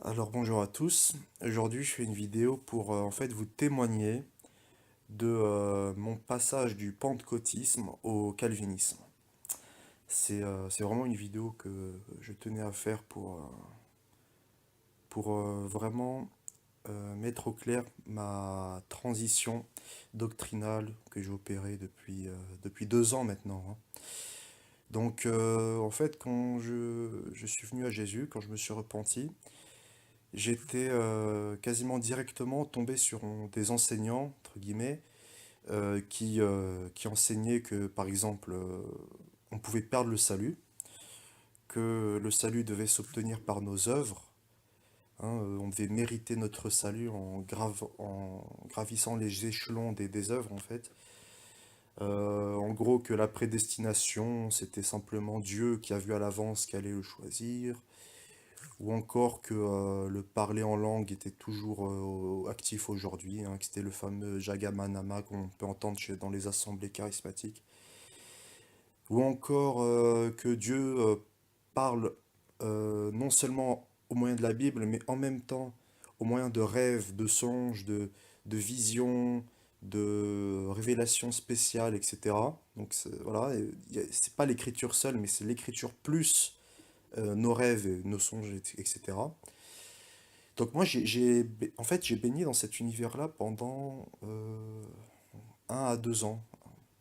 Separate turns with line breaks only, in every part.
Alors bonjour à tous. Aujourd'hui, je fais une vidéo pour en fait vous témoigner de mon passage du pentecôtisme au calvinisme. C'est vraiment une vidéo que je tenais à faire pour vraiment mettre au clair ma transition doctrinale que j'ai opérée depuis 2 ans maintenant, hein. Donc en fait, quand je suis venu à Jésus, quand je me suis repenti, j'étais quasiment directement tombé sur des enseignants, entre guillemets, qui enseignaient que, par exemple, on pouvait perdre le salut, que le salut devait s'obtenir par nos œuvres, hein, on devait mériter notre salut en gravissant les échelons des œuvres, en fait. En gros, que la prédestination, c'était simplement Dieu qui a vu à l'avance qui allait le choisir, ou encore que le parler en langue était toujours actif aujourd'hui, hein, que c'était le fameux Jagamanama qu'on peut entendre dans les assemblées charismatiques. Ou encore que Dieu parle non seulement au moyen de la Bible, mais en même temps au moyen de rêves, de songes, de visions, de révélations spéciales, etc. Donc voilà, c'est pas l'écriture seule, mais c'est l'écriture plus nos rêves, et nos songes, etc. Donc moi, en fait, j'ai baigné dans cet univers-là pendant 1 à 2 ans.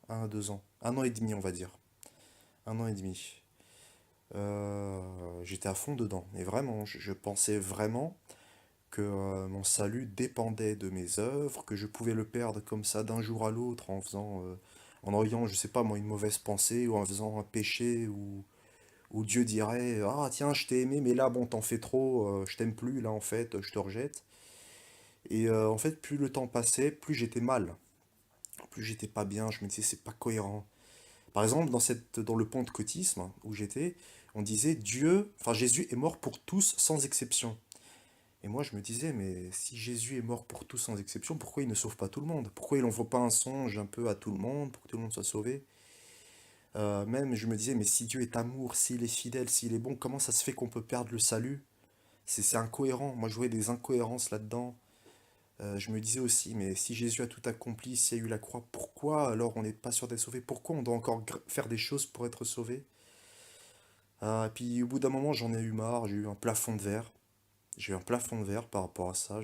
1 à 2 ans. 1 an et demi, on va dire. 1 an et demi. J'étais à fond dedans. Et vraiment, je pensais vraiment que mon salut dépendait de mes œuvres, que je pouvais le perdre comme ça d'un jour à l'autre en ayant, je sais pas moi, une mauvaise pensée ou en faisant un péché ou Dieu dirait, ah tiens, je t'ai aimé, mais là, bon, t'en fais trop, je t'aime plus, là, en fait, je te rejette. Et en fait, plus le temps passait, plus j'étais mal, plus j'étais pas bien, je me disais, c'est pas cohérent. Par exemple, dans le pentecôtisme où j'étais, on disait enfin Jésus est mort pour tous sans exception. Et moi, je me disais, mais si Jésus est mort pour tous sans exception, pourquoi il ne sauve pas tout le monde? Pourquoi il n'envoie pas un songe un peu à tout le monde pour que tout le monde soit sauvé? Même, je me disais, mais si Dieu est amour, s'il est fidèle, s'il est bon, comment ça se fait qu'on peut perdre le salut? C'est incohérent. Moi, je voyais des incohérences là-dedans. Je me disais aussi, mais si Jésus a tout accompli, s'il y a eu la croix, pourquoi alors on n'est pas sûr d'être sauvé? Pourquoi on doit encore faire des choses pour être sauvé? Et puis au bout d'un moment, j'en ai eu marre, j'ai eu un plafond de verre. J'ai eu un plafond de verre par rapport à ça.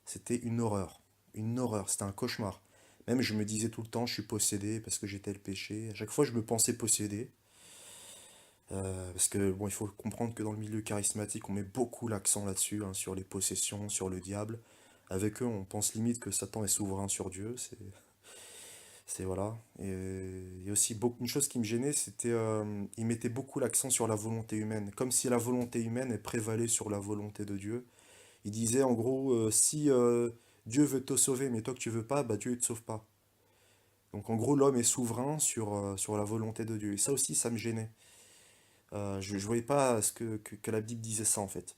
C'était une horreur. Une horreur, c'était un cauchemar. Même je me disais tout le temps, je suis possédé parce que j'étais le péché. À chaque fois, je me pensais possédé. Parce que, bon, il faut comprendre que dans le milieu charismatique, on met beaucoup l'accent là-dessus, hein, sur les possessions, sur le diable. Avec eux, on pense limite que Satan est souverain sur Dieu. Voilà. Et aussi, une chose qui me gênait, c'était ils mettaient beaucoup l'accent sur la volonté humaine. Comme si la volonté humaine est prévalait sur la volonté de Dieu. Ils disaient en gros, si Dieu veut te sauver, mais toi que tu veux pas, bah Dieu ne te sauve pas. Donc en gros, l'homme est souverain sur la volonté de Dieu. Et ça aussi, ça me gênait. Je voyais pas que la Bible disait ça en fait.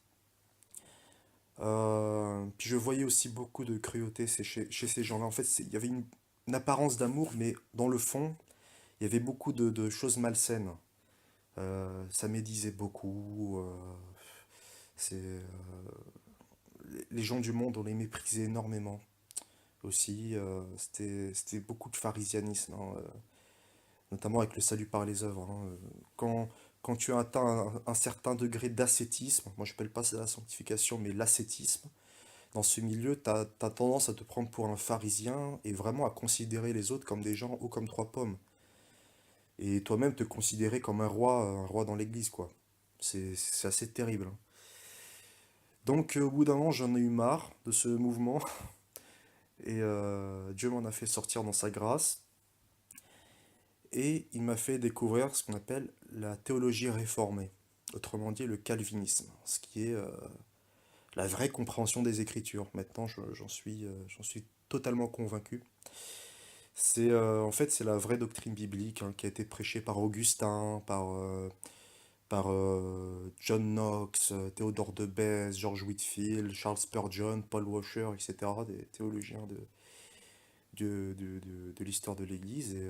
Puis je voyais aussi beaucoup de cruauté chez ces gens-là. En fait, il y avait une apparence d'amour, mais dans le fond, il y avait beaucoup de choses malsaines. Ça médisait beaucoup. Les gens du monde, on les méprisait énormément aussi. C'était beaucoup de pharisianisme, hein, notamment avec le salut par les œuvres, hein. Quand tu as atteint un certain degré d'ascétisme, moi je n'appelle pas ça la sanctification, mais l'ascétisme, dans ce milieu, tu as tendance à te prendre pour un pharisien et vraiment à considérer les autres comme des gens hauts comme trois pommes. Et toi-même te considérer comme un roi dans l'église, quoi. C'est assez terrible, hein. Donc au bout d'un moment, j'en ai eu marre de ce mouvement et Dieu m'en a fait sortir dans sa grâce et il m'a fait découvrir ce qu'on appelle la théologie réformée, autrement dit le calvinisme, ce qui est la vraie compréhension des Écritures. Maintenant, j'en suis totalement convaincu. En fait, c'est la vraie doctrine biblique, hein, qui a été prêchée par Augustin, par John Knox, Théodore de Bèze, George Whitefield, Charles Spurgeon, Paul Washer, etc., des théologiens de l'histoire de l'Église. Et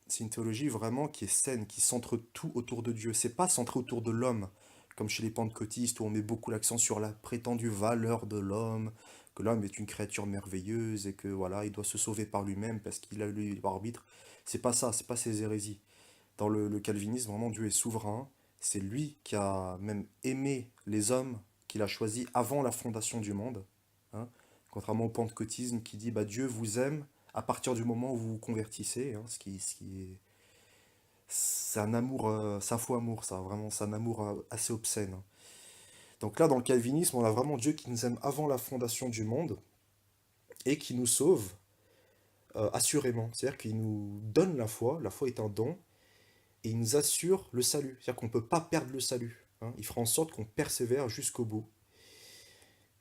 c'est une théologie vraiment qui est saine, qui centre tout autour de Dieu. C'est pas centré autour de l'homme, comme chez les pentecôtistes où on met beaucoup l'accent sur la prétendue valeur de l'homme, que l'homme est une créature merveilleuse et que voilà, il doit se sauver par lui-même parce qu'il a le libre arbitre. C'est pas ça, c'est pas ces hérésies. Dans le calvinisme, vraiment, Dieu est souverain. C'est lui qui a même aimé les hommes qu'il a choisis avant la fondation du monde, hein. Contrairement au pentecôtisme qui dit bah, Dieu vous aime à partir du moment où vous vous convertissez, hein, ce qui est... C'est un amour, c'est un faux amour, ça, vraiment, c'est un amour assez obscène, hein. Donc là, dans le calvinisme, on a vraiment Dieu qui nous aime avant la fondation du monde et qui nous sauve assurément. C'est-à-dire qu'il nous donne la foi est un don, et il nous assure le salut. C'est-à-dire qu'on ne peut pas perdre le salut, hein. Il fera en sorte qu'on persévère jusqu'au bout.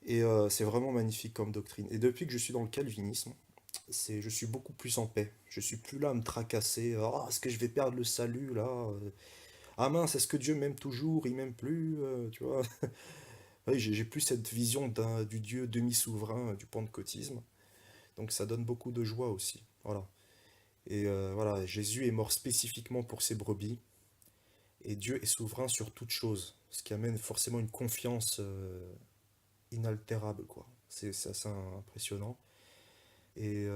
Et c'est vraiment magnifique comme doctrine. Et depuis que je suis dans le calvinisme, je suis beaucoup plus en paix. Je suis plus là à me tracasser. Ah, est-ce que je vais perdre le salut là? Ah mince, est-ce que Dieu m'aime toujours? Il m'aime plus? Tu vois? Oui, j'ai plus cette vision du Dieu demi-souverain du pentecôtisme. Donc ça donne beaucoup de joie aussi. Voilà. Et voilà, Jésus est mort spécifiquement pour ses brebis. Et Dieu est souverain sur toute chose. Ce qui amène forcément une confiance inaltérable, quoi. C'est assez impressionnant. Et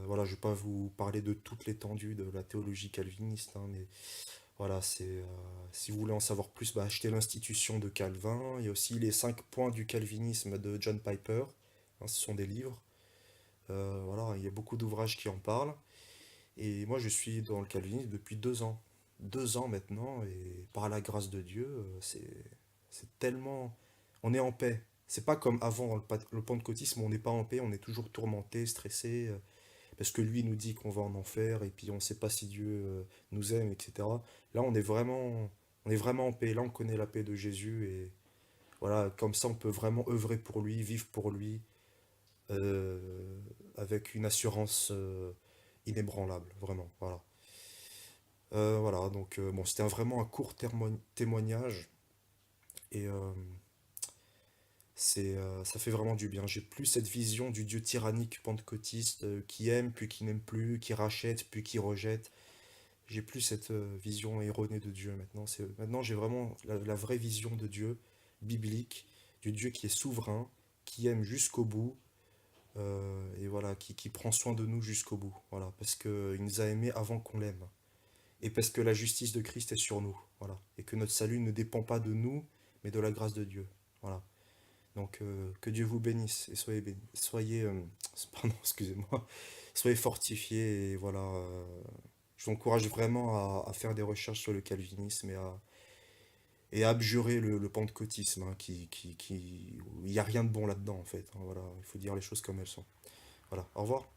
voilà, je ne vais pas vous parler de toute l'étendue de la théologie calviniste, hein, mais voilà, si vous voulez en savoir plus, bah, achetez l'Institution de Calvin. Il y a aussi les 5 points du calvinisme de John Piper, hein, ce sont des livres. Voilà, il y a beaucoup d'ouvrages qui en parlent. Et moi, je suis dans le calvinisme depuis 2 ans. 2 ans maintenant, et par la grâce de Dieu, c'est tellement... On est en paix. C'est pas comme avant dans le pentecôtisme, on n'est pas en paix, on est toujours tourmenté, stressé, parce que lui nous dit qu'on va en enfer, et puis on ne sait pas si Dieu nous aime, etc. Là, on est vraiment en paix. Là, on connaît la paix de Jésus, et voilà, comme ça, on peut vraiment œuvrer pour lui, vivre pour lui, euh, avec une assurance inébranlable, vraiment. Voilà. Voilà, donc bon, c'était vraiment un court témoignage et ça fait vraiment du bien. J'ai plus cette vision du Dieu tyrannique pentecôtiste qui aime puis qui n'aime plus, qui rachète puis qui rejette. J'ai plus cette vision erronée de Dieu maintenant. Maintenant j'ai vraiment la vraie vision de Dieu biblique, du Dieu qui est souverain, qui aime jusqu'au bout et voilà, qui prend soin de nous jusqu'au bout. Voilà, parce qu'il nous a aimés avant qu'on l'aime. Et parce que la justice de Christ est sur nous, voilà. Et que notre salut ne dépend pas de nous, mais de la grâce de Dieu, voilà. Donc que Dieu vous bénisse et pardon, excusez-moi, soyez fortifiés et voilà. Je vous encourage vraiment à faire des recherches sur le calvinisme et à abjurer le pentecôtisme, hein, il n'y a rien de bon là-dedans en fait, hein, voilà. Il faut dire les choses comme elles sont. Voilà. Au revoir.